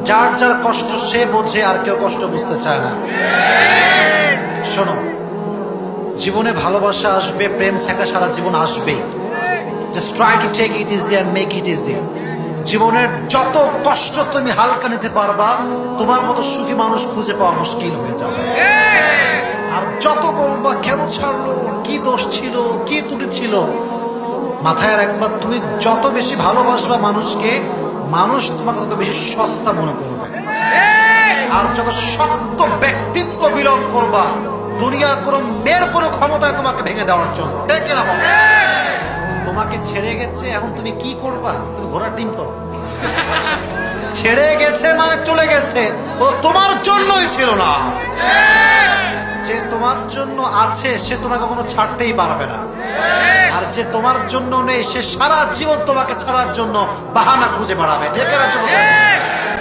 যার যার কষ্ট সে বোঝে, আর কেউ কষ্ট বুঝতে চায় না। শোনো, জীবনে ভালোবাসা আসবে, প্রেম ছাকা সারা জীবন আসবে। Just try to take it easy and make it easy. জীবনের যত কষ্ট তুমি হালকা নিতে পারবা, তোমার মতো সুখী মানুষ খুঁজে পাওয়া মুশকিল হয়ে যাবে। আর যত বলবা কেন ছাড়লো, কি দোষ ছিল, কি ত্রুটি ছিল, মাথায় রাখবা তুমি যত বেশি ভালোবাসবা মানুষকে, মানুষ তোমাকে তত বেশি সস্তা মনে করবে। আর যত শক্ত ব্যক্তিত্ব বিলং করবা, দুনিয়ার কোনো মেয়ের কোনো ক্ষমতায় তোমাকে ভেঙে দেওয়ার জন্য। ডেকে না বাবা, তোমাকে ছেড়ে গেছে, এখন তুমি কি করবা? তুমি ঘোড়ার ডিম করো। ছেড়ে গেছে মানে চলে গেছে, ও তোমার জন্যই ছিল না। যে তোমার জন্য আছে সে তোমাকে কখনো ছাড়তেই পারবে না। আর যে তোমার জন্য নেই সে সারা জীবন তোমাকে ছাড়ার জন্য বাহানা খুঁজে বেড়াবে। ডেকে না